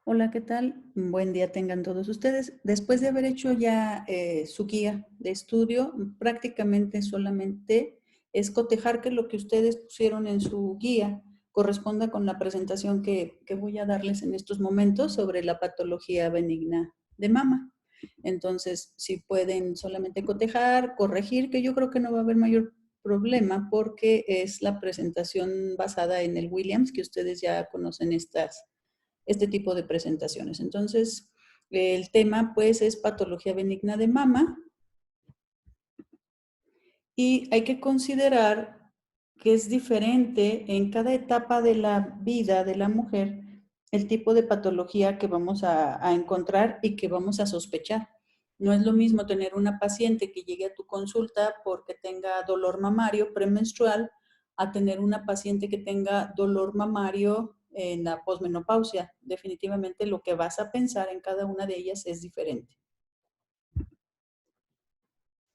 Hola, ¿qué tal? Buen día tengan todos ustedes. Después de haber hecho ya su guía de estudio, prácticamente solamente es cotejar que lo que ustedes pusieron en su guía corresponda con la presentación que voy a darles en estos momentos sobre la patología benigna de mama. Entonces, si pueden solamente cotejar, corregir, que yo creo que no va a haber mayor problema porque es la presentación basada en el Williams, que ustedes ya conocen este tipo de presentaciones. Entonces, el tema pues es patología benigna de mama y hay que considerar que es diferente en cada etapa de la vida de la mujer el tipo de patología que vamos a encontrar y que vamos a sospechar. No es lo mismo tener una paciente que llegue a tu consulta porque tenga dolor mamario premenstrual a tener una paciente que tenga dolor mamario en la posmenopausia. Definitivamente lo que vas a pensar en cada una de ellas es diferente.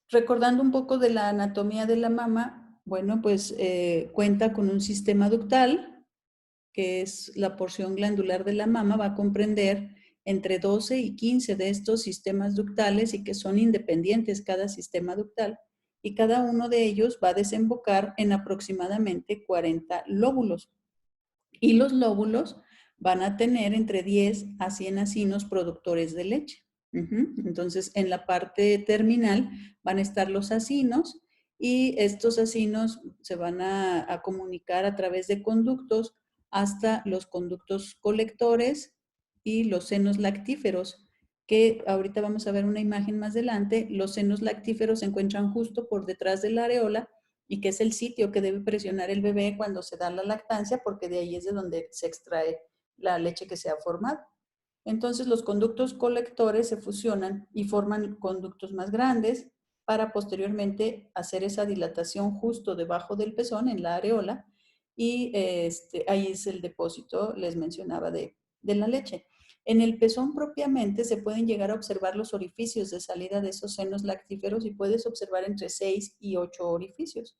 Recordando un poco de la anatomía de la mama, bueno, pues cuenta con un sistema ductal, que es la porción glandular de la mama, va a comprender entre 12 y 15 de estos sistemas ductales y que son independientes cada sistema ductal, y cada uno de ellos va a desembocar en aproximadamente 40 lóbulos. Y los lóbulos van a tener entre 10 a 100 acinos productores de leche. Entonces, en la parte terminal van a estar los acinos y estos acinos se van a comunicar a través de conductos hasta los conductos colectores y los senos lactíferos, que ahorita vamos a ver una imagen más adelante. Los senos lactíferos se encuentran justo por detrás de la areola y que es el sitio que debe presionar el bebé cuando se da la lactancia, porque de ahí es de donde se extrae la leche que se ha formado. Entonces los conductos colectores se fusionan y forman conductos más grandes para posteriormente hacer esa dilatación justo debajo del pezón en la areola y ahí es el depósito, les mencionaba, de la leche. En el pezón propiamente se pueden llegar a observar los orificios de salida de esos senos lactíferos y puedes observar entre 6 y 8 orificios.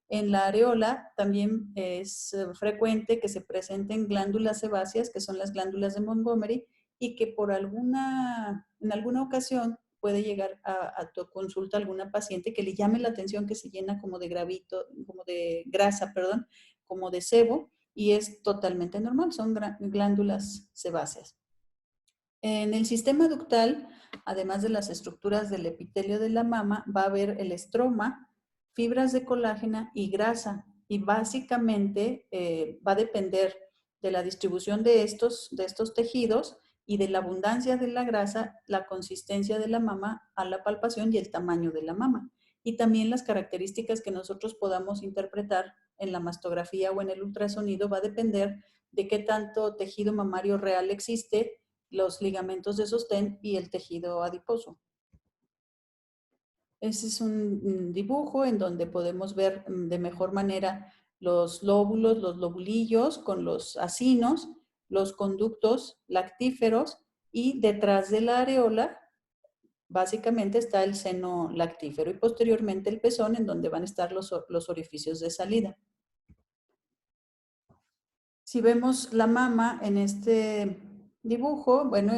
En la areola también es frecuente que se presenten glándulas sebáceas, que son las glándulas de Montgomery, y que en alguna ocasión puede llegar a tu consulta alguna paciente que le llame la atención que se llena como de gravito, como de grasa, perdón, como de sebo, y es totalmente normal, son glándulas sebáceas. En el sistema ductal, además de las estructuras del epitelio de la mama, va a haber el estroma, fibras de colágena y grasa. Y básicamente va a depender de la distribución de estos tejidos y de la abundancia de la grasa, la consistencia de la mama a la palpación y el tamaño de la mama. Y también las características que nosotros podamos interpretar en la mastografía o en el ultrasonido va a depender de qué tanto tejido mamario real existe, los ligamentos de sostén y el tejido adiposo. Ese es un dibujo en donde podemos ver de mejor manera los lóbulos, los lobulillos con los acinos, los conductos lactíferos y detrás de la areola básicamente está el seno lactífero y posteriormente el pezón en donde van a estar los orificios de salida. Si vemos la mama en este dibujo, bueno,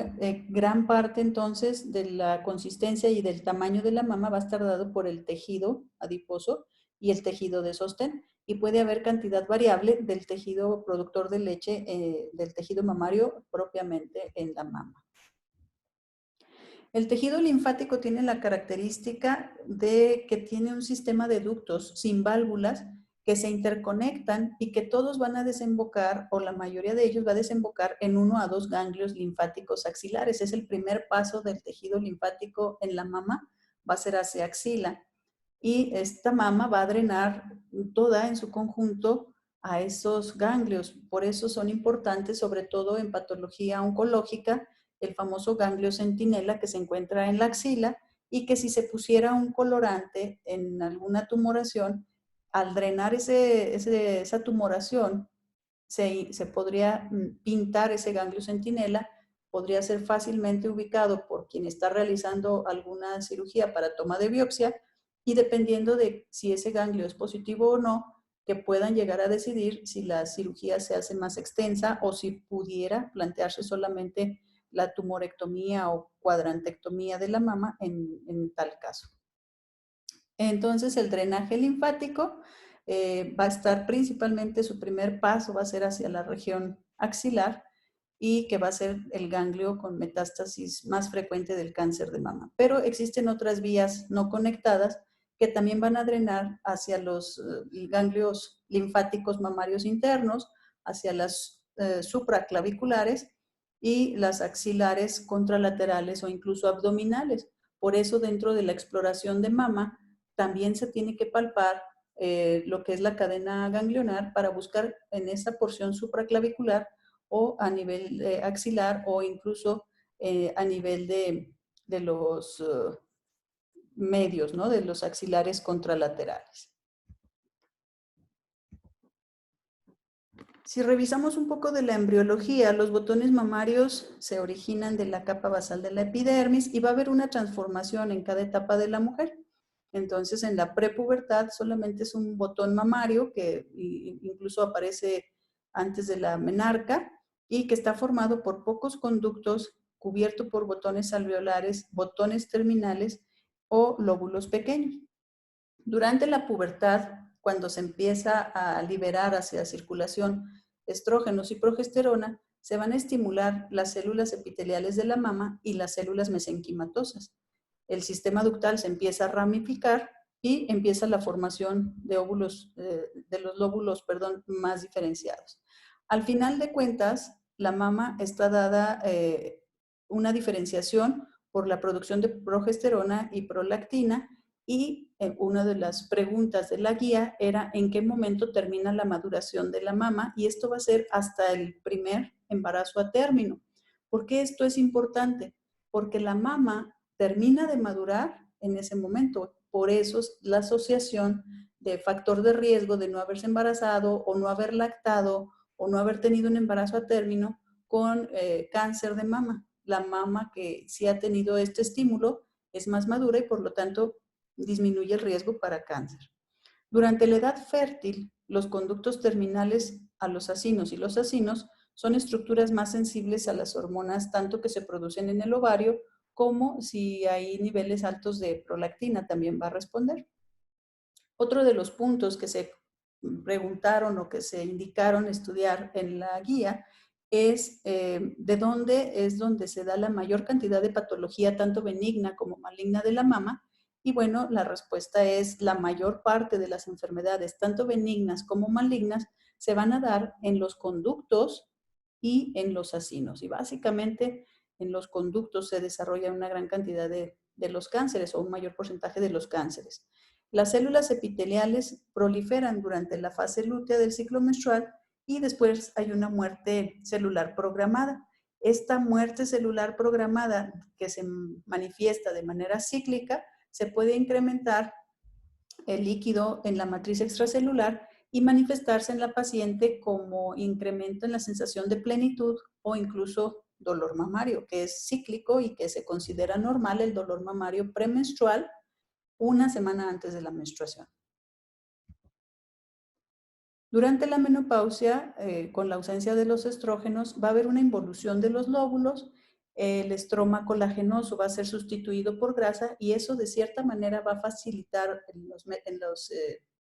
gran parte entonces de la consistencia y del tamaño de la mama va a estar dado por el tejido adiposo y el tejido de sostén. Y puede haber cantidad variable del tejido productor de leche, del tejido mamario propiamente en la mama. El tejido linfático tiene la característica de que tiene un sistema de ductos sin válvulas que se interconectan y que todos van a desembocar, o la mayoría de ellos va a desembocar en 1 a 2 ganglios linfáticos axilares. Es el primer paso del tejido linfático en la mama, va a ser hacia axila. Y esta mama va a drenar toda en su conjunto a esos ganglios. Por eso son importantes, sobre todo en patología oncológica, el famoso ganglio centinela que se encuentra en la axila y que si se pusiera un colorante en alguna tumoración, al drenar esa tumoración, se podría pintar ese ganglio centinela, podría ser fácilmente ubicado por quien está realizando alguna cirugía para toma de biopsia y dependiendo de si ese ganglio es positivo o no, que puedan llegar a decidir si la cirugía se hace más extensa o si pudiera plantearse solamente la tumorectomía o cuadrantectomía de la mama en tal caso. Entonces, el drenaje linfático va a estar principalmente, su primer paso va a ser hacia la región axilar y que va a ser el ganglio con metástasis más frecuente del cáncer de mama. Pero existen otras vías no conectadas que también van a drenar hacia los ganglios linfáticos mamarios internos, hacia las supraclaviculares y las axilares contralaterales o incluso abdominales. Por eso, dentro de la exploración de mama, también se tiene que palpar lo que es la cadena ganglionar para buscar en esa porción supraclavicular o a nivel axilar o incluso a nivel de los medios, ¿no? De los axilares contralaterales. Si revisamos un poco de la embriología, los botones mamarios se originan de la capa basal de la epidermis y va a haber una transformación en cada etapa de la mujer. Entonces, en la prepubertad solamente es un botón mamario que incluso aparece antes de la menarca y que está formado por pocos conductos, cubierto por botones alveolares, botones terminales o lóbulos pequeños. Durante la pubertad, cuando se empieza a liberar hacia circulación estrógenos y progesterona, se van a estimular las células epiteliales de la mama y las células mesenquimatosas. El sistema ductal se empieza a ramificar y empieza la formación de óvulos, de los lóbulos, más diferenciados. Al final de cuentas, la mama está dada una diferenciación por la producción de progesterona y prolactina y una de las preguntas de la guía era en qué momento termina la maduración de la mama y esto va a ser hasta el primer embarazo a término. ¿Por qué esto es importante? Porque la mama termina de madurar en ese momento. Por eso la asociación de factor de riesgo de no haberse embarazado o no haber lactado o no haber tenido un embarazo a término con cáncer de mama. La mama que sí ha tenido este estímulo es más madura y por lo tanto disminuye el riesgo para cáncer. Durante la edad fértil, los conductos terminales a los acinos y los acinos son estructuras más sensibles a las hormonas tanto que se producen en el ovario como si hay niveles altos de prolactina también va a responder. Otro de los puntos que se preguntaron o que se indicaron estudiar en la guía es de dónde es donde se da la mayor cantidad de patología, tanto benigna como maligna de la mama. Y bueno, la respuesta es la mayor parte de las enfermedades, tanto benignas como malignas, se van a dar en los conductos y en los acinos. Y básicamente en los conductos se desarrolla una gran cantidad de los cánceres o un mayor porcentaje de los cánceres. Las células epiteliales proliferan durante la fase lútea del ciclo menstrual y después hay una muerte celular programada. Esta muerte celular programada que se manifiesta de manera cíclica se puede incrementar el líquido en la matriz extracelular y manifestarse en la paciente como incremento en la sensación de plenitud o incluso dolor mamario, que es cíclico y que se considera normal el dolor mamario premenstrual una semana antes de la menstruación. Durante la menopausia, con la ausencia de los estrógenos, va a haber una involución de los lóbulos, el estroma colagenoso va a ser sustituido por grasa y eso de cierta manera va a facilitar en los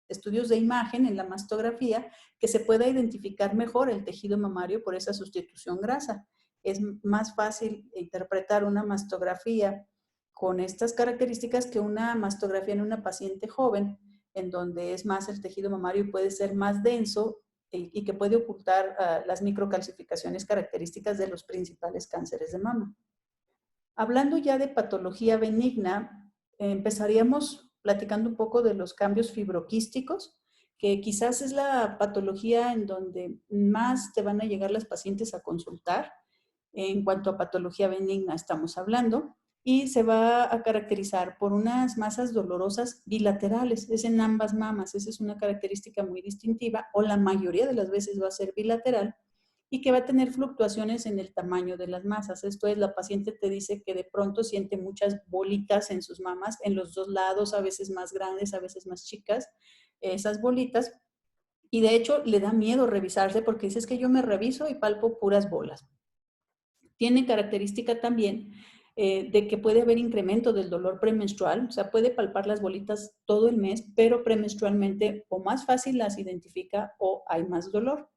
estudios de imagen, en la mastografía, que se pueda identificar mejor el tejido mamario por esa sustitución grasa. Es más fácil interpretar una mastografía con estas características que una mastografía en una paciente joven, en donde es más el tejido mamario y puede ser más denso y que puede ocultar las microcalcificaciones características de los principales cánceres de mama. Hablando ya de patología benigna, empezaríamos platicando un poco de los cambios fibroquísticos, que quizás es la patología en donde más te van a llegar las pacientes a consultar. En cuanto a patología benigna estamos hablando, y se va a caracterizar por unas masas dolorosas bilaterales, es en ambas mamas, esa es una característica muy distintiva, o la mayoría de las veces va a ser bilateral, y que va a tener fluctuaciones en el tamaño de las masas. Esto es, la paciente te dice que de pronto siente muchas bolitas en sus mamas, en los dos lados, a veces más grandes, a veces más chicas, esas bolitas, Y de hecho le da miedo revisarse porque dice, es que yo me reviso y palpo puras bolas. Tiene característica también de que puede haber incremento del dolor premenstrual, o sea, puede palpar las bolitas todo el mes, pero premenstrualmente o más fácil las identifica o hay más dolor.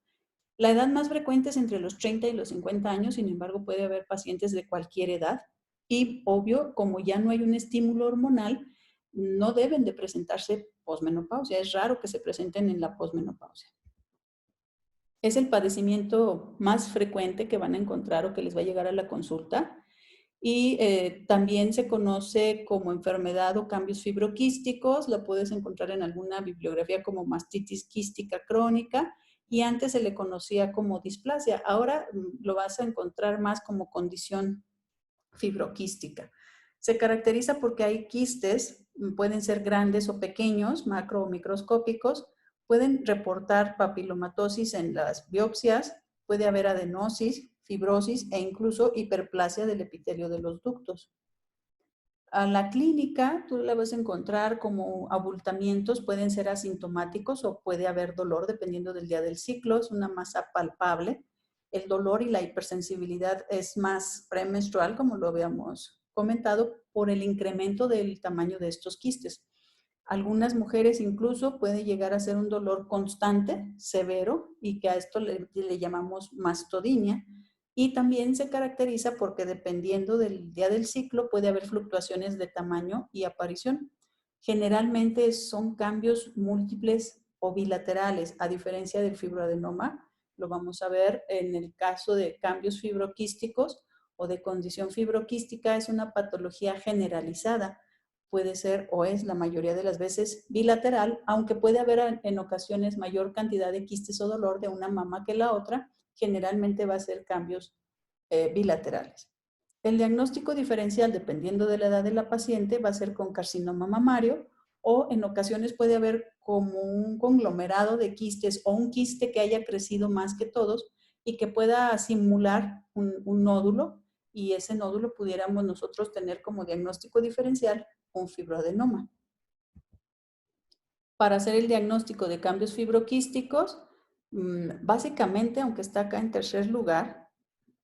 La edad más frecuente es entre los 30 y los 50 años, sin embargo, puede haber pacientes de cualquier edad. Y obvio, como ya no hay un estímulo hormonal, no deben de presentarse posmenopausia. Es raro que se presenten en la posmenopausia. Es el padecimiento más frecuente que van a encontrar o que les va a llegar a la consulta. Y también se conoce como enfermedad o cambios fibroquísticos. La puedes encontrar en alguna bibliografía como mastitis quística crónica y antes se le conocía como displasia. Ahora lo vas a encontrar más como condición fibroquística. Se caracteriza porque hay quistes, pueden ser grandes o pequeños, macro o microscópicos, pueden reportar papilomatosis en las biopsias, puede haber adenosis, fibrosis e incluso hiperplasia del epitelio de los ductos. A la clínica tú la vas a encontrar como abultamientos, pueden ser asintomáticos o puede haber dolor dependiendo del día del ciclo, es una masa palpable. El dolor y la hipersensibilidad es más premenstrual, como lo habíamos comentado, por el incremento del tamaño de estos quistes. Algunas mujeres incluso puede llegar a ser un dolor constante, severo, y que a esto le llamamos mastodinia. Y también se caracteriza porque dependiendo del día del ciclo puede haber fluctuaciones de tamaño y aparición. Generalmente son cambios múltiples o bilaterales, a diferencia del fibroadenoma. Lo vamos a ver en el caso de cambios fibroquísticos o de condición fibroquística, es una patología generalizada. Puede ser o es la mayoría de las veces bilateral, aunque puede haber en ocasiones mayor cantidad de quistes o dolor de una mama que la otra, generalmente va a ser cambios bilaterales. El diagnóstico diferencial, dependiendo de la edad de la paciente, va a ser con carcinoma mamario o en ocasiones puede haber como un conglomerado de quistes o un quiste que haya crecido más que todos y que pueda simular un nódulo y ese nódulo pudiéramos nosotros tener como diagnóstico diferencial un fibroadenoma. Para hacer el diagnóstico de cambios fibroquísticos, básicamente, aunque está acá en tercer lugar,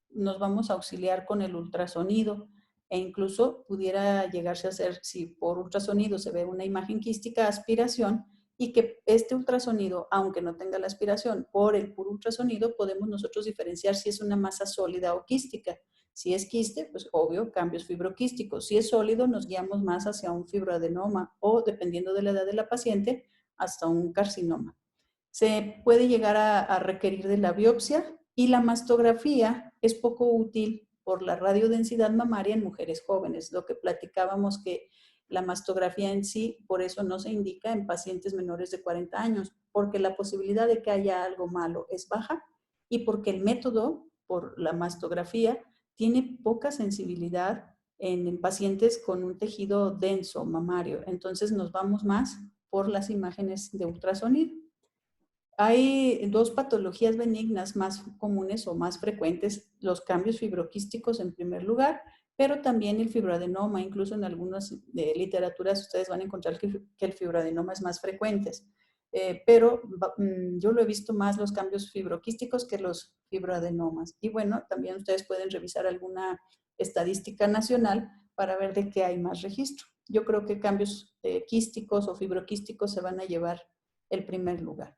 nos vamos a auxiliar con el ultrasonido e incluso pudiera llegarse a hacer, si por ultrasonido se ve una imagen quística, aspiración, y que este ultrasonido, aunque no tenga la aspiración, por el puro ultrasonido podemos nosotros diferenciar si es una masa sólida o quística. Si es quiste, pues obvio, cambios fibroquísticos. Si es sólido, nos guiamos más hacia un fibroadenoma o, dependiendo de la edad de la paciente, hasta un carcinoma. Se puede llegar a requerir de la biopsia y la mastografía es poco útil por la radiodensidad mamaria en mujeres jóvenes, lo que platicábamos que la mastografía en sí, por eso no se indica en pacientes menores de 40 años, porque la posibilidad de que haya algo malo es baja y porque el método por la mastografía tiene poca sensibilidad en pacientes con un tejido denso mamario. Entonces nos vamos más por las imágenes de ultrasonido. Hay dos patologías benignas más comunes o más frecuentes, los cambios fibroquísticos en primer lugar, pero también el fibroadenoma, incluso en algunas literaturas ustedes van a encontrar que el fibroadenoma es más frecuente, pero yo lo he visto más los cambios fibroquísticos que los fibroadenomas. Y bueno, también ustedes pueden revisar alguna estadística nacional para ver de qué hay más registro. Yo creo que cambios quísticos o fibroquísticos se van a llevar el primer lugar.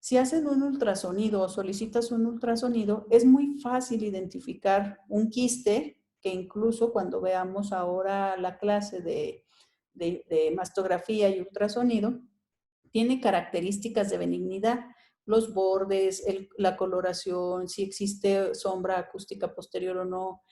Si hacen un ultrasonido o solicitas un ultrasonido, es muy fácil identificar un quiste, que incluso cuando veamos ahora la clase de mastografía y ultrasonido, tiene características de benignidad, los bordes, la coloración, si existe sombra acústica posterior o no,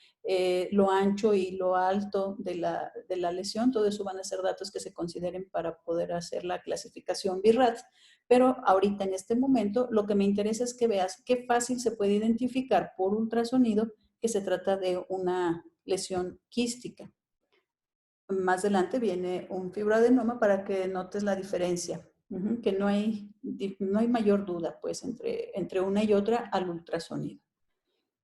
lo ancho y lo alto de la lesión, todo eso van a ser datos que se consideren para poder hacer la clasificación BIRAT. Pero ahorita en este momento lo que me interesa es que veas qué fácil se puede identificar por ultrasonido que se trata de una lesión quística. Más adelante viene un fibroadenoma para que notes la diferencia, que no hay mayor duda pues entre una y otra al ultrasonido.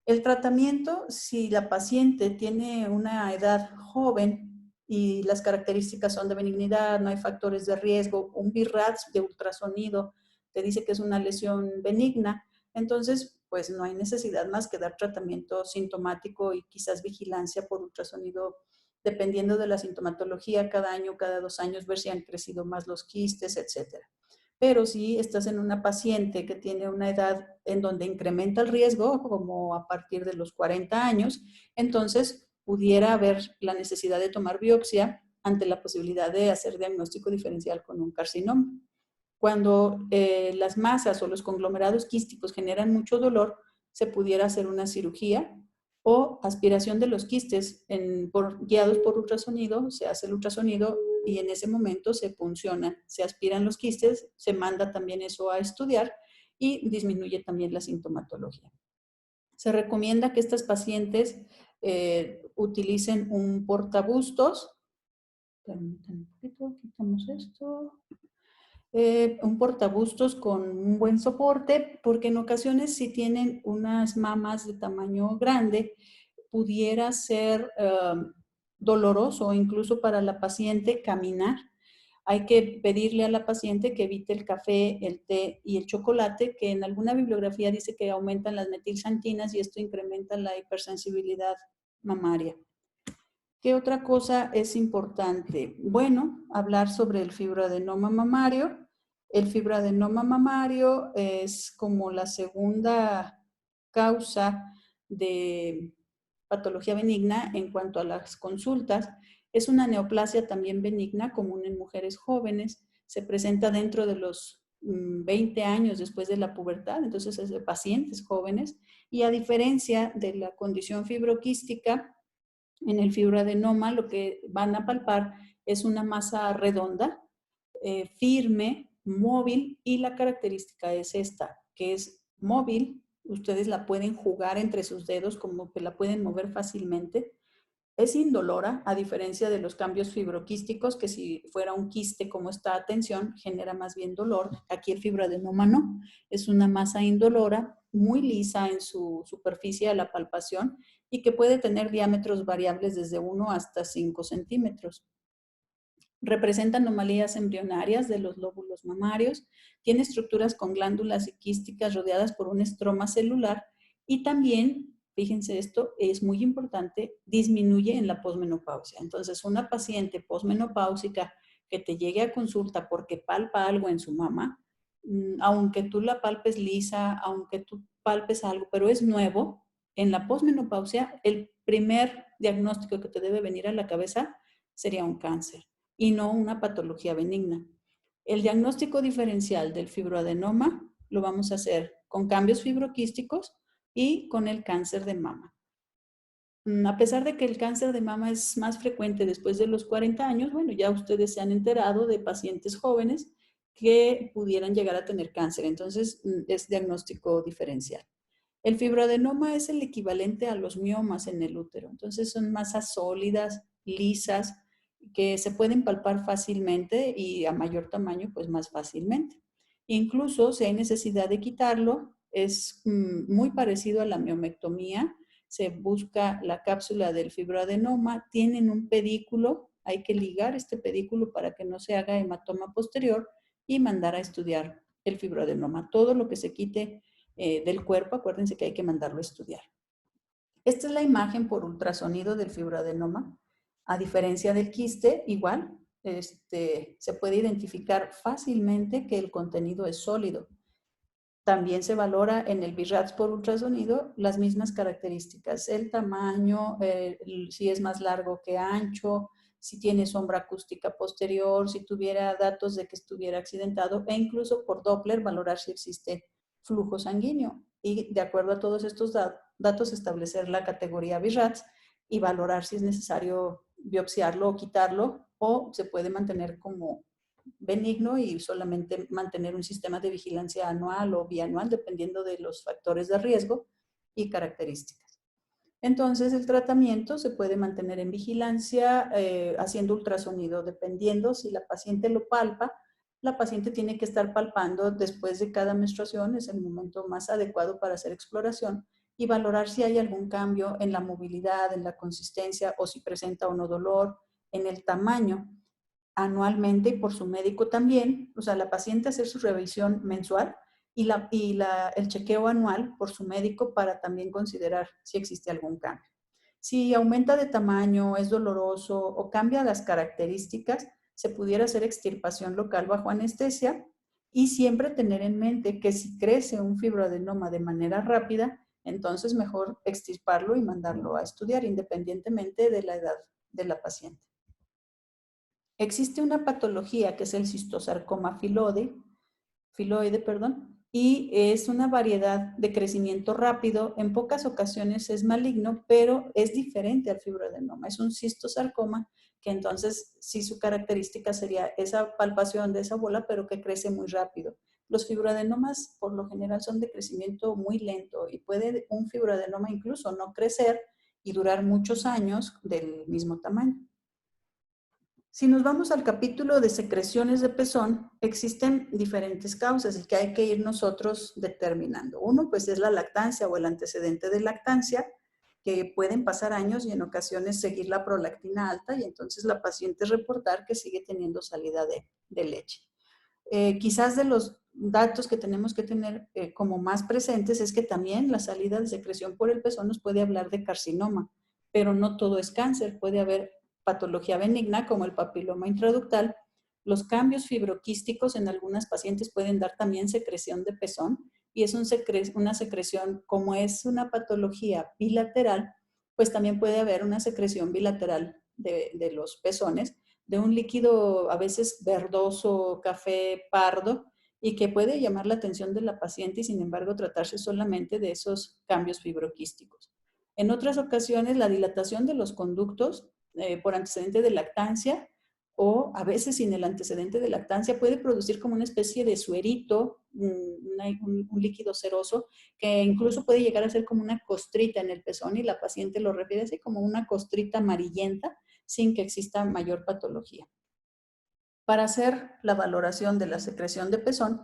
El tratamiento, si la paciente tiene una edad joven y las características son de benignidad, no hay factores de riesgo, un BIRAT de ultrasonido te dice que es una lesión benigna, entonces pues no hay necesidad más que dar tratamiento sintomático y quizás vigilancia por ultrasonido, dependiendo de la sintomatología, cada año, cada 2 años, ver si han crecido más los quistes, etcétera. Pero si estás en una paciente que tiene una edad en donde incrementa el riesgo, como a partir de los 40 años, entonces pudiera haber la necesidad de tomar biopsia ante la posibilidad de hacer diagnóstico diferencial con un carcinoma. Cuando las masas o los conglomerados quísticos generan mucho dolor, se pudiera hacer una cirugía o aspiración de los quistes guiados por ultrasonido. Se hace el ultrasonido y en ese momento se puncionan, se aspiran los quistes, se manda también eso a estudiar y disminuye también la sintomatología. Se recomienda que estas pacientes utilicen un portabustos. Permítanme un poquito, quitamos esto. Un portabustos con un buen soporte, porque en ocasiones si tienen unas mamas de tamaño grande, pudiera ser doloroso incluso para la paciente caminar. Hay que pedirle a la paciente que evite el café, el té y el chocolate, que en alguna bibliografía dice que aumentan las metilxantinas y esto incrementa la hipersensibilidad mamaria. ¿Qué otra cosa es importante? Bueno, hablar sobre el fibroadenoma mamario. El fibroadenoma mamario es como la segunda causa de patología benigna en cuanto a las consultas. Es una neoplasia también benigna, común en mujeres jóvenes. Se presenta dentro de los 20 años después de la pubertad, entonces es de pacientes jóvenes. Y a diferencia de la condición fibroquística, en el fibroadenoma lo que van a palpar es una masa redonda, firme, móvil, y la característica es esta, que es móvil. Ustedes la pueden jugar entre sus dedos, como que la pueden mover fácilmente. Es indolora, a diferencia de los cambios fibroquísticos, que si fuera un quiste como esta tensión, genera más bien dolor. Aquí el fibroadenoma no, es una masa indolora, muy lisa en su superficie a la palpación y que puede tener diámetros variables desde 1 hasta 5 centímetros. Representa anomalías embrionarias de los lóbulos mamarios, tiene estructuras con glándulas quísticas rodeadas por un estroma celular y también, fíjense esto, es muy importante, disminuye en la posmenopausia. Entonces, una paciente posmenopáusica que te llegue a consulta porque palpa algo en su mama, aunque tú la palpes lisa, aunque tú palpes algo, pero es nuevo, en la posmenopausia, el primer diagnóstico que te debe venir a la cabeza sería un cáncer y no una patología benigna. El diagnóstico diferencial del fibroadenoma lo vamos a hacer con cambios fibroquísticos y con el cáncer de mama. A pesar de que el cáncer de mama es más frecuente después de los 40 años, bueno, ya ustedes se han enterado de pacientes jóvenes que pudieran llegar a tener cáncer, entonces es diagnóstico diferencial. El fibroadenoma es el equivalente a los miomas en el útero, entonces son masas sólidas, lisas, que se pueden palpar fácilmente y a mayor tamaño, pues más fácilmente. Incluso si hay necesidad de quitarlo, es muy parecido a la miomectomía. Se busca la cápsula del fibroadenoma, tienen un pedículo, hay que ligar este pedículo para que no se haga hematoma posterior y mandar a estudiar el fibroadenoma. Todo lo que se quite del cuerpo, acuérdense que hay que mandarlo a estudiar. Esta es la imagen por ultrasonido del fibroadenoma. A diferencia del quiste, igual, se puede identificar fácilmente que el contenido es sólido. También se valora en el BIRADS por ultrasonido las mismas características, el tamaño, si es más largo que ancho, si tiene sombra acústica posterior, si tuviera datos de que estuviera accidentado, e incluso por Doppler valorar si existe flujo sanguíneo. Y de acuerdo a todos estos datos, establecer la categoría BIRADS y valorar si es necesario biopsiarlo o quitarlo, o se puede mantener como benigno y solamente mantener un sistema de vigilancia anual o bianual, dependiendo de los factores de riesgo y características. Entonces, el tratamiento se puede mantener en vigilancia haciendo ultrasonido, dependiendo si la paciente lo palpa. La paciente tiene que estar palpando después de cada menstruación, es el momento más adecuado para hacer exploración y valorar si hay algún cambio en la movilidad, en la consistencia o si presenta o no dolor, en el tamaño. anualmente y por su médico también, o sea, la paciente hacer su revisión mensual y el chequeo anual por su médico para también considerar si existe algún cambio. Si aumenta de tamaño, es doloroso o cambia las características, se pudiera hacer extirpación local bajo anestesia y siempre tener en mente que si crece un fibroadenoma de manera rápida, entonces mejor extirparlo y mandarlo a estudiar independientemente de la edad de la paciente. Existe una patología que es el cistosarcoma filoide, y es una variedad de crecimiento rápido. En pocas ocasiones es maligno, pero es diferente al fibroadenoma. Es un cistosarcoma que entonces sí su característica sería esa palpación de esa bola, pero que crece muy rápido. Los fibroadenomas por lo general son de crecimiento muy lento y puede un fibroadenoma incluso no crecer y durar muchos años del mismo tamaño. Si nos vamos al capítulo de secreciones de pezón, existen diferentes causas y que hay que ir nosotros determinando. Uno, pues es la lactancia o el antecedente de lactancia, que pueden pasar años y en ocasiones seguir la prolactina alta y entonces la paciente reportar que sigue teniendo salida de leche. Quizás de los datos que tenemos que tener como más presentes es que también la salida de secreción por el pezón nos puede hablar de carcinoma, pero no todo es cáncer, puede haber patología benigna como el papiloma intraductal. Los cambios fibroquísticos en algunas pacientes pueden dar también secreción de pezón y es una secreción, como es una patología bilateral, pues también puede haber una secreción bilateral de los pezones, de un líquido a veces verdoso, café, pardo, y que puede llamar la atención de la paciente y sin embargo tratarse solamente de esos cambios fibroquísticos. En otras ocasiones, la dilatación de los conductos por antecedente de lactancia o a veces sin el antecedente de lactancia puede producir como una especie de suerito, un líquido seroso, que incluso puede llegar a ser como una costrita en el pezón y la paciente lo refiere así como una costrita amarillenta sin que exista mayor patología. Para hacer la valoración de la secreción de pezón,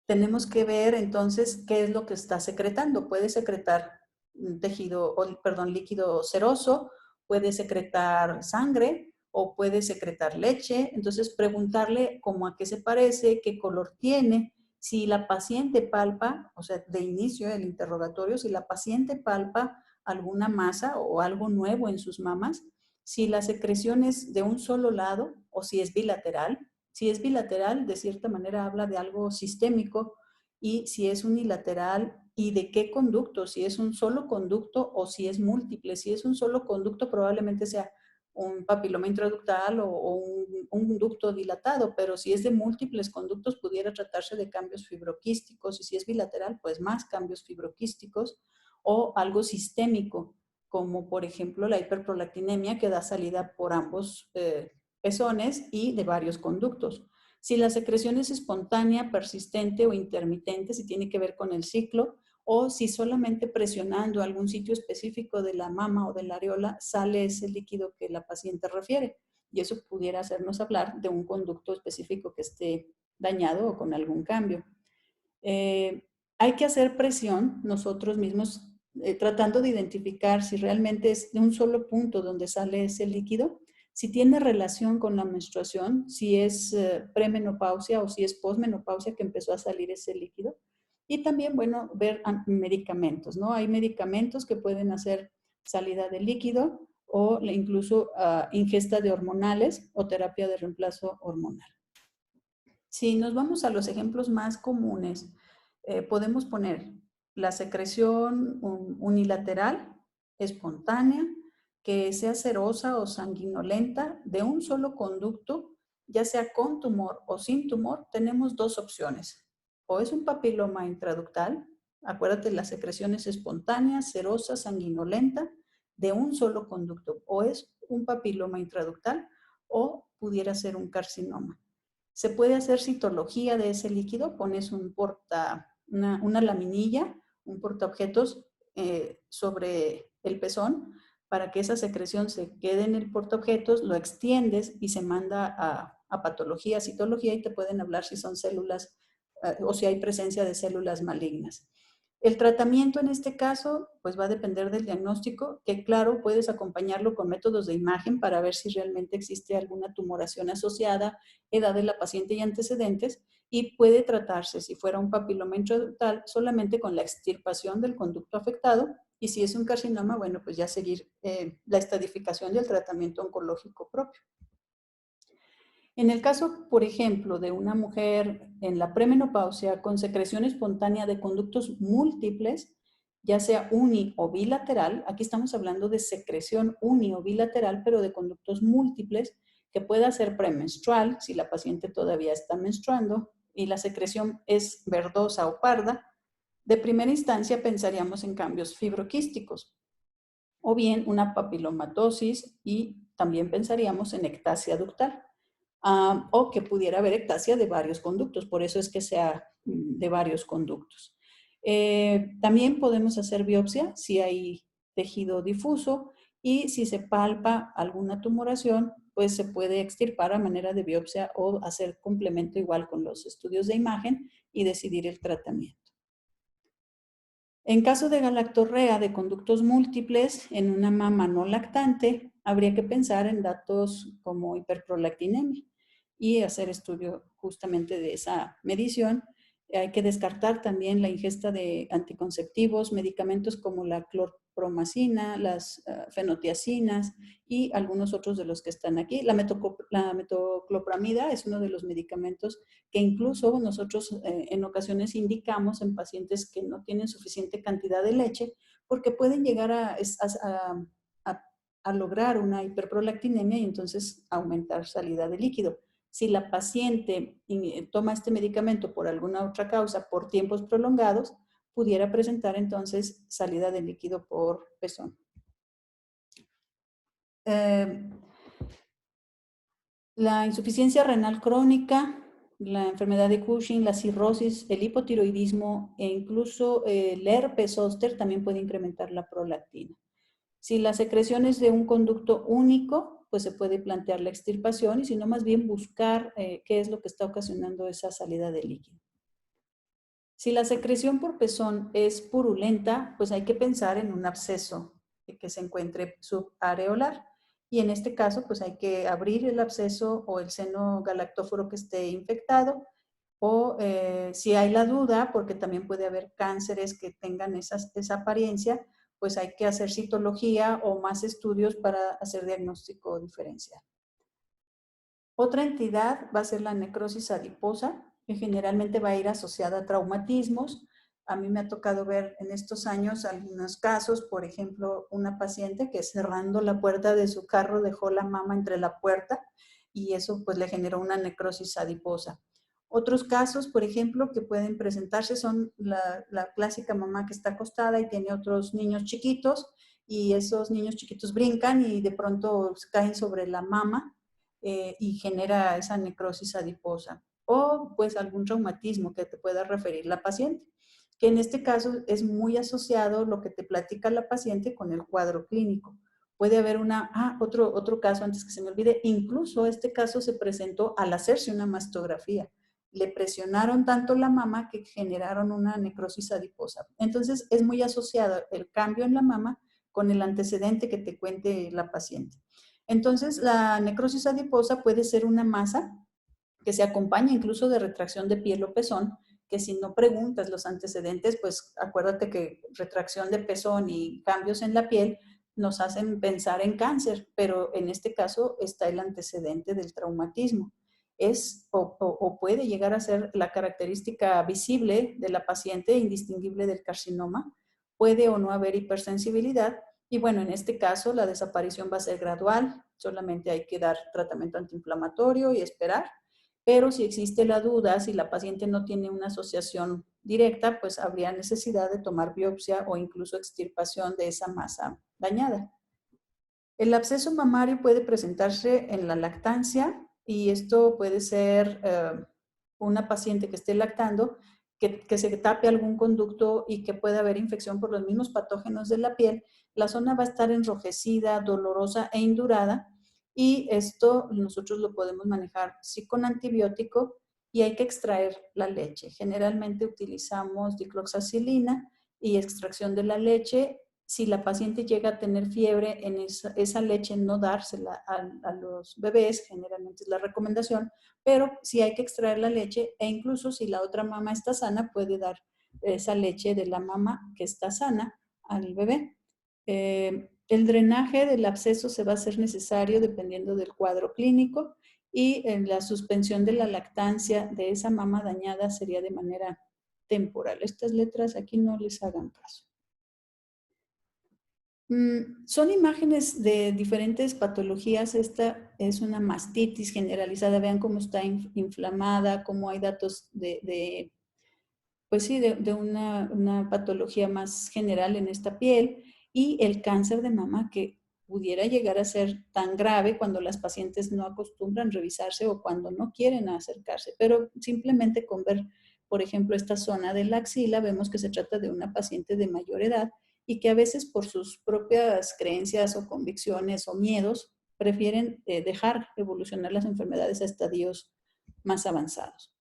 tenemos que ver entonces qué es lo que está secretando. Puede secretar líquido seroso, puede secretar sangre o puede secretar leche. Entonces preguntarle cómo a qué se parece, qué color tiene. Si la paciente palpa, o sea, de inicio del interrogatorio, si la paciente palpa alguna masa o algo nuevo en sus mamas, si la secreción es de un solo lado o si es bilateral. Si es bilateral, de cierta manera habla de algo sistémico, y si es unilateral y de qué conducto, si es un solo conducto o si es múltiple. Si es un solo conducto, probablemente sea un papiloma intraductal o un ducto dilatado, pero si es de múltiples conductos, pudiera tratarse de cambios fibroquísticos, y si es bilateral, pues más cambios fibroquísticos o algo sistémico, como por ejemplo la hiperprolactinemia que da salida por ambos pezones y de varios conductos. Si la secreción es espontánea, persistente o intermitente, si tiene que ver con el ciclo, o si solamente presionando algún sitio específico de la mama o de la areola sale ese líquido que la paciente refiere. Y eso pudiera hacernos hablar de un conducto específico que esté dañado o con algún cambio. Hay que hacer presión nosotros mismos tratando de identificar si realmente es de un solo punto donde sale ese líquido, si tiene relación con la menstruación, si es premenopausia o si es posmenopausia que empezó a salir ese líquido. Y también, bueno, ver medicamentos, ¿no? Hay medicamentos que pueden hacer salida de líquido o incluso ingesta de hormonales o terapia de reemplazo hormonal. Si nos vamos a los ejemplos más comunes, podemos poner la secreción unilateral, espontánea, que sea serosa o sanguinolenta de un solo conducto, ya sea con tumor o sin tumor. Tenemos dos opciones. O es un papiloma intraductal, acuérdate, la secreción es espontánea, serosa, sanguinolenta, de un solo conducto. O es un papiloma intraductal o pudiera ser un carcinoma. Se puede hacer citología de ese líquido, pones una laminilla, un portaobjetos sobre el pezón para que esa secreción se quede en el portaobjetos, lo extiendes y se manda a patología, citología, y te pueden hablar si son células o si hay presencia de células malignas. El tratamiento en este caso, pues va a depender del diagnóstico, que claro, puedes acompañarlo con métodos de imagen para ver si realmente existe alguna tumoración asociada, edad de la paciente y antecedentes, y puede tratarse, si fuera un papiloma intraductal, solamente con la extirpación del conducto afectado, y si es un carcinoma, bueno, pues ya seguir la estadificación y el tratamiento oncológico propio. En el caso, por ejemplo, de una mujer en la premenopausia con secreción espontánea de conductos múltiples, ya sea uni o bilateral, aquí estamos hablando de secreción uni o bilateral, pero de conductos múltiples, que pueda ser premenstrual, si la paciente todavía está menstruando, y la secreción es verdosa o parda, de primera instancia pensaríamos en cambios fibroquísticos, o bien una papilomatosis, y también pensaríamos en ectasia ductal. O que pudiera haber ectasia de varios conductos, por eso es que sea de varios conductos. También podemos hacer biopsia si hay tejido difuso, y si se palpa alguna tumoración, pues se puede extirpar a manera de biopsia o hacer complemento igual con los estudios de imagen y decidir el tratamiento. En caso de galactorrea de conductos múltiples en una mama no lactante, habría que pensar en datos como hiperprolactinemia y hacer estudio justamente de esa medición. Hay que descartar también la ingesta de anticonceptivos, medicamentos como la clorpromacina, las fenotiacinas y algunos otros de los que están aquí. La metoclopramida es uno de los medicamentos que incluso nosotros en ocasiones indicamos en pacientes que no tienen suficiente cantidad de leche, porque pueden llegar a lograr una hiperprolactinemia y entonces aumentar salida de líquido. Si la paciente toma este medicamento por alguna otra causa por tiempos prolongados, pudiera presentar entonces salida de líquido por pezón. La insuficiencia renal crónica, la enfermedad de Cushing, la cirrosis, el hipotiroidismo e incluso el herpes zóster también puede incrementar la prolactina. Si la secreción es de un conducto único, pues se puede plantear la extirpación, y si no, más bien buscar qué es lo que está ocasionando esa salida de líquido. Si la secreción por pezón es purulenta, pues hay que pensar en un absceso que se encuentre subareolar. Y en este caso, pues hay que abrir el absceso o el seno galactóforo que esté infectado, o si hay la duda, porque también puede haber cánceres que tengan esa apariencia, pues hay que hacer citología o más estudios para hacer diagnóstico diferencial. Otra entidad va a ser la necrosis adiposa, que generalmente va a ir asociada a traumatismos. A mí me ha tocado ver en estos años algunos casos, por ejemplo, una paciente que cerrando la puerta de su carro dejó la mama entre la puerta y eso pues le generó una necrosis adiposa. Otros casos, por ejemplo, que pueden presentarse son la clásica mamá que está acostada y tiene otros niños chiquitos, y esos niños chiquitos brincan y de pronto caen sobre la mama y genera esa necrosis adiposa. O pues algún traumatismo que te pueda referir la paciente, que en este caso es muy asociado lo que te platica la paciente con el cuadro clínico. Puede haber otro caso antes que se me olvide, incluso este caso se presentó al hacerse una mastografía. Le presionaron tanto la mama que generaron una necrosis adiposa. Entonces es muy asociado el cambio en la mama con el antecedente que te cuente la paciente. Entonces, la necrosis adiposa puede ser una masa que se acompaña incluso de retracción de piel o pezón, que si no preguntas los antecedentes, pues acuérdate que retracción de pezón y cambios en la piel nos hacen pensar en cáncer, pero en este caso está el antecedente del traumatismo. O puede llegar a ser la característica visible de la paciente, indistinguible del carcinoma. Puede o no haber hipersensibilidad, y bueno, en este caso la desaparición va a ser gradual, solamente hay que dar tratamiento antiinflamatorio y esperar. Pero si existe la duda, si la paciente no tiene una asociación directa, pues habría necesidad de tomar biopsia o incluso extirpación de esa masa dañada. El absceso mamario puede presentarse en la lactancia, y esto puede ser una paciente que esté lactando, que se tape algún conducto y que pueda haber infección por los mismos patógenos de la piel. La zona va a estar enrojecida, dolorosa e indurada, y esto nosotros lo podemos manejar sí con antibiótico, y hay que extraer la leche. Generalmente utilizamos dicloxacilina y extracción de la leche. Si la paciente llega a tener fiebre, en esa leche no dársela a los bebés, generalmente es la recomendación, pero sí hay que extraer la leche e incluso si la otra mama está sana, puede dar esa leche de la mama que está sana al bebé. El drenaje del absceso se va a hacer necesario dependiendo del cuadro clínico y la suspensión de la lactancia de esa mama dañada sería de manera temporal. Estas letras aquí no les hagan caso. Son imágenes de diferentes patologías. Esta es una mastitis generalizada. Vean cómo está inflamada, cómo hay datos pues sí, de una patología más general en esta piel y el cáncer de mama que pudiera llegar a ser tan grave cuando las pacientes no acostumbran revisarse o cuando no quieren acercarse. Pero simplemente con ver, por ejemplo, esta zona de la axila, vemos que se trata de una paciente de mayor edad y que a veces por sus propias creencias o convicciones o miedos prefieren dejar evolucionar las enfermedades a estadios más avanzados.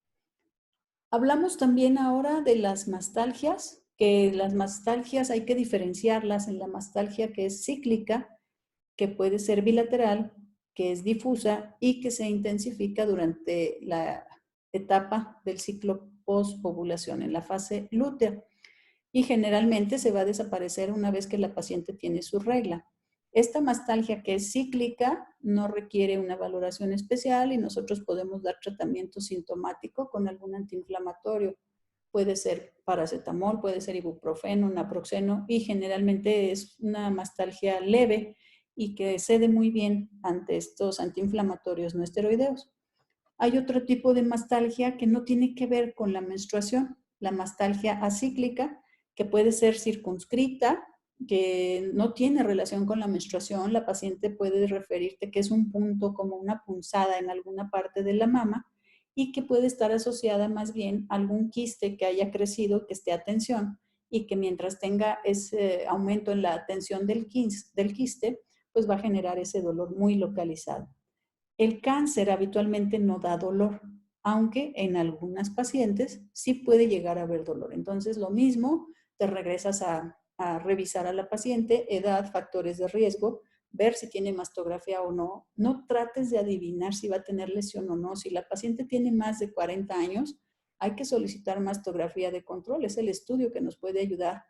Hablamos también ahora de las mastalgias, que las mastalgias hay que diferenciarlas en la mastalgia que es cíclica, que puede ser bilateral, que es difusa y que se intensifica durante la etapa del ciclo post-ovulación, en la fase lútea. Y generalmente se va a desaparecer una vez que la paciente tiene su regla. Esta mastalgia que es cíclica no requiere una valoración especial y nosotros podemos dar tratamiento sintomático con algún antiinflamatorio. Puede ser paracetamol, puede ser ibuprofeno, naproxeno y generalmente es una mastalgia leve y que cede muy bien ante estos antiinflamatorios no esteroideos. Hay otro tipo de mastalgia que no tiene que ver con la menstruación, la mastalgia acíclica, que puede ser circunscrita, que no tiene relación con la menstruación. La paciente puede referirte que es un punto como una punzada en alguna parte de la mama y que puede estar asociada más bien a algún quiste que haya crecido, que esté a tensión y que mientras tenga ese aumento en la tensión del quiste, pues va a generar ese dolor muy localizado. El cáncer habitualmente no da dolor, aunque en algunas pacientes sí puede llegar a haber dolor. Entonces, lo mismo, te regresas a revisar a la paciente, edad, factores de riesgo, ver si tiene mastografía o no. No trates de adivinar si va a tener lesión o no. Si la paciente tiene más de 40 años, hay que solicitar mastografía de control. Es el estudio que nos puede ayudar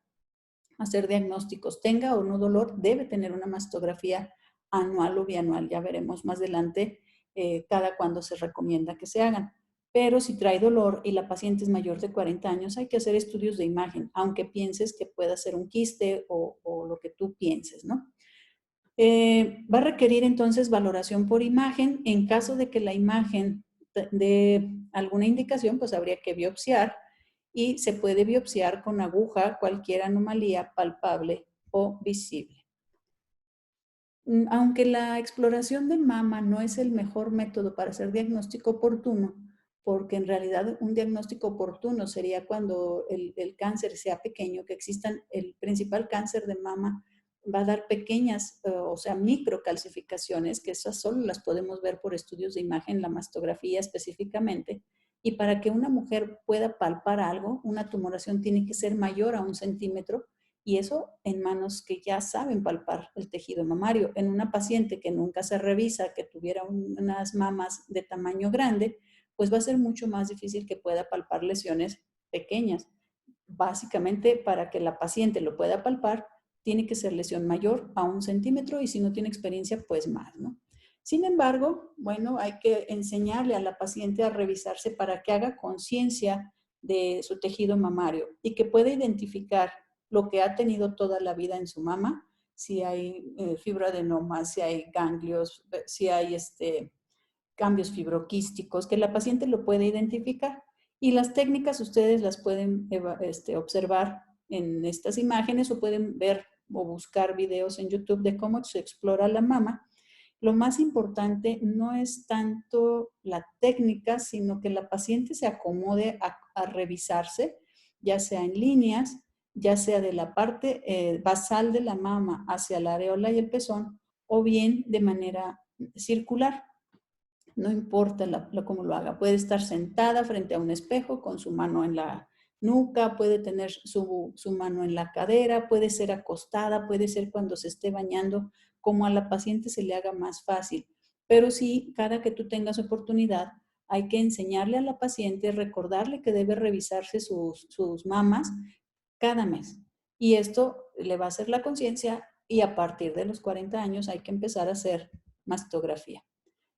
a hacer diagnósticos. Tenga o no dolor, debe tener una mastografía anual o bianual. Ya veremos más adelante cada cuándo se recomienda que se hagan. Pero si trae dolor y la paciente es mayor de 40 años, hay que hacer estudios de imagen, aunque pienses que pueda ser un quiste o lo que tú pienses, ¿no? Va a requerir entonces valoración por imagen. En caso de que la imagen de alguna indicación, pues habría que biopsiar y se puede biopsiar con aguja cualquier anomalía palpable o visible. Aunque la exploración de mama no es el mejor método para hacer diagnóstico oportuno, porque en realidad un diagnóstico oportuno sería cuando el cáncer sea pequeño, que existan el principal cáncer de mama va a dar pequeñas, o sea, microcalcificaciones, que esas solo las podemos ver por estudios de imagen, la mastografía específicamente. Y para que una mujer pueda palpar algo, una tumoración tiene que ser mayor a 1 centímetro y eso en manos que ya saben palpar el tejido mamario. En una paciente que nunca se revisa, que tuviera unas mamas de tamaño grande, pues va a ser mucho más difícil que pueda palpar lesiones pequeñas. Básicamente, para que la paciente lo pueda palpar, tiene que ser lesión mayor a 1 centímetro y si no tiene experiencia, pues más, ¿no? Sin embargo, bueno, hay que enseñarle a la paciente a revisarse para que haga conciencia de su tejido mamario y que pueda identificar lo que ha tenido toda la vida en su mama, si hay fibroadenoma, si hay ganglios, si hay cambios fibroquísticos, que la paciente lo puede identificar. Y las técnicas ustedes las pueden observar en estas imágenes o pueden ver o buscar videos en YouTube de cómo se explora la mama. Lo más importante no es tanto la técnica, sino que la paciente se acomode a revisarse, ya sea en líneas, ya sea de la parte basal de la mama hacia la areola y el pezón, o bien de manera circular. No importa cómo lo haga. Puede estar sentada frente a un espejo con su mano en nuca, puede tener su mano en la cadera, puede ser acostada, puede ser cuando se esté bañando, como a la paciente se le haga más fácil. Pero sí, cada que tú tengas oportunidad, hay que enseñarle a la paciente, recordarle que debe revisarse sus mamas cada mes. Y esto le va a hacer la conciencia y a partir de los 40 años hay que empezar a hacer mastografía.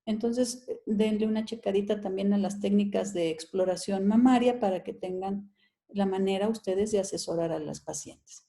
Entonces, denle una checadita también a las técnicas de exploración mamaria para que tengan la manera ustedes de asesorar a las pacientes.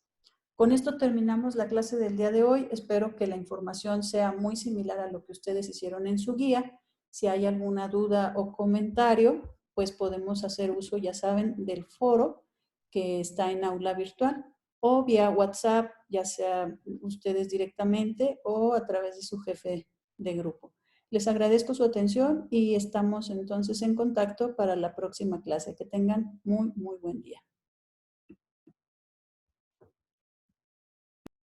Con esto terminamos la clase del día de hoy. Espero que la información sea muy similar a lo que ustedes hicieron en su guía. Si hay alguna duda o comentario, pues podemos hacer uso, ya saben, del foro que está en aula virtual o vía WhatsApp, ya sea ustedes directamente o a través de su jefe de grupo. Les agradezco su atención y estamos entonces en contacto para la próxima clase. Que tengan muy, muy buen día.